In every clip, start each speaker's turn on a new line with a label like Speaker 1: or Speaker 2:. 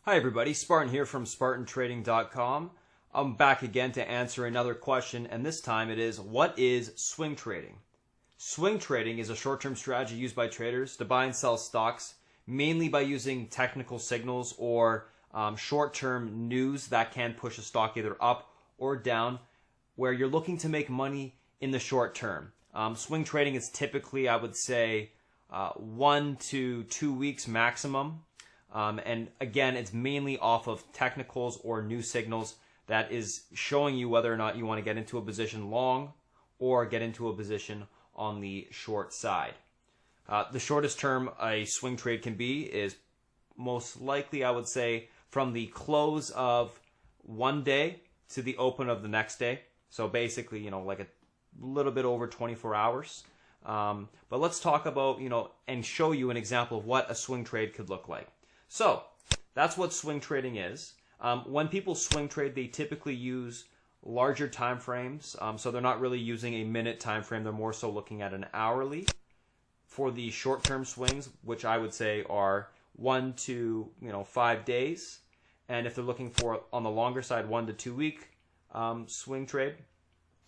Speaker 1: Hi everybody, Spartan here from SpartanTrading.com. I'm back again to answer another question, and this time it is, what is swing trading? Swing trading is a short-term strategy used by traders to buy and sell stocks, mainly by using technical signals or short-term news that can push a stock either up or down, where you're looking to make money in the short term. Swing trading is typically, I would say, 1 to 2 weeks maximum. And again, it's mainly off of technicals or new signals that is showing you whether or not you want to get into a position long or get into a position on the short side. The shortest term a swing trade can be is most likely, I would say, from the close of one day to the open of the next day. So basically, like a little bit over 24 hours. But let's talk about, and show you an example of what a swing trade could look like. So that's what swing trading is. When people swing trade, they typically use larger time frames. So they're not really using a minute time frame. They're more so looking at an hourly for the short-term swings, which I would say are 1 to 5 days. And if they're looking for, on the longer side, 1 to 2 week swing trade,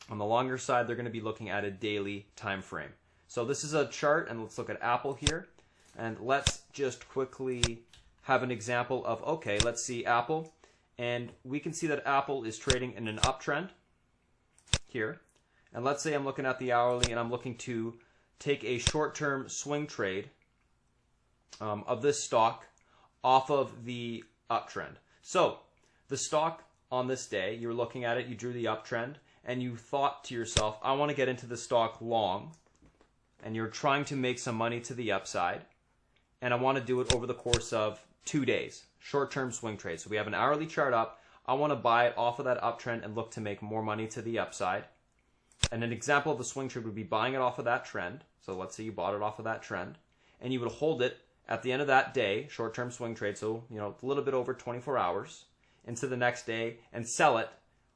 Speaker 1: on the longer side, they're going to be looking at a daily time frame. So this is a chart, and let's look at Apple here. And let's just quickly have an example of, okay, let's see Apple. And we can see that Apple is trading in an uptrend here. And let's say I'm looking at the hourly and I'm looking to take a short-term swing trade of this stock off of the uptrend. So the stock on this day, you were looking at it, you drew the uptrend, and you thought to yourself, I want to get into the stock long, and you're trying to make some money to the upside, and I want to do it over the course of 2 days, short-term swing trade. So we have an hourly chart up. I want to buy it off of that uptrend and look to make more money to the upside. And an example of a swing trade would be buying it off of that trend. So let's say you bought it off of that trend, and you would hold it at the end of that day, short-term swing trade, so a little bit over 24 hours, into the next day, and sell it,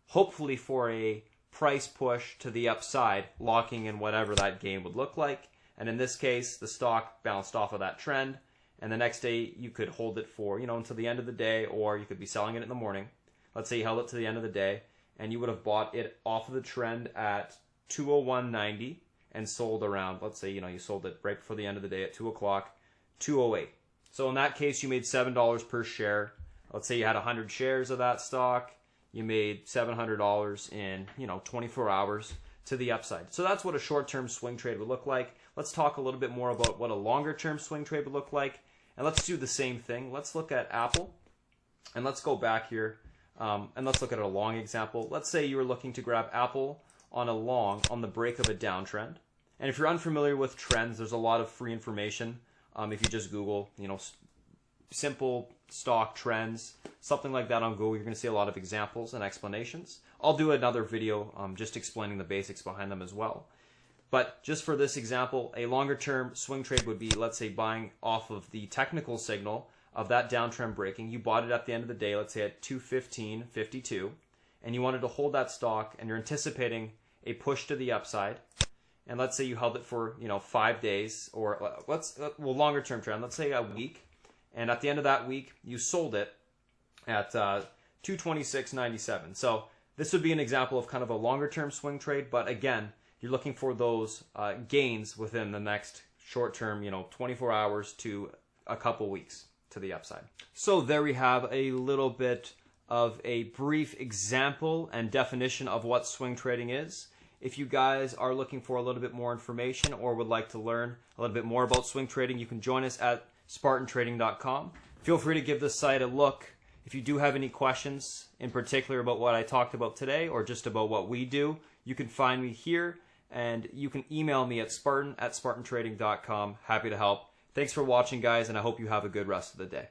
Speaker 1: hopefully for a price push to the upside, locking in whatever that gain would look like. And in this case, the stock bounced off of that trend, and the next day you could hold it for, until the end of the day, or you could be selling it in the morning. Let's say you held it to the end of the day, and you would have bought it off of the trend at 201.90 and sold around, let's say, you sold it right before the end of the day at 2 o'clock, 208. So in that case, you made $7 per share. Let's say you had 100 shares of that stock. You made $700 in, 24 hours to the upside. So that's what a short-term swing trade would look like. Let's talk a little bit more about what a longer-term swing trade would look like. And let's do the same thing. Let's look at Apple. And let's go back here. And let's look at a long example. Let's say you were looking to grab Apple on a long, on the break of a downtrend. And if you're unfamiliar with trends, there's a lot of free information. If you just Google, simple stock trends, something like that on Google, you're going to see a lot of examples and explanations. I'll do another video just explaining the basics behind them as well. But just for this example, a longer term swing trade would be, let's say, buying off of the technical signal of that downtrend breaking. You bought it at the end of the day, let's say at 215.52, and you wanted to hold that stock, and you're anticipating a push to the upside. And let's say you held it for 5 days, or longer term trend, let's say a week. And at the end of that week, you sold it at 226.97. So this would be an example of kind of a longer term swing trade, but again, you're looking for those gains within the next short term, 24 hours to a couple weeks to the upside. So there we have a little bit of a brief example and definition of what swing trading is. If you guys are looking for a little bit more information or would like to learn a little bit more about swing trading, you can join us at SpartanTrading.com. Feel free to give this site a look. If you do have any questions in particular about what I talked about today or just about what we do, you can find me here, and you can email me at spartan@spartantrading.com. Happy to help. Thanks for watching, guys, and I hope you have a good rest of the day.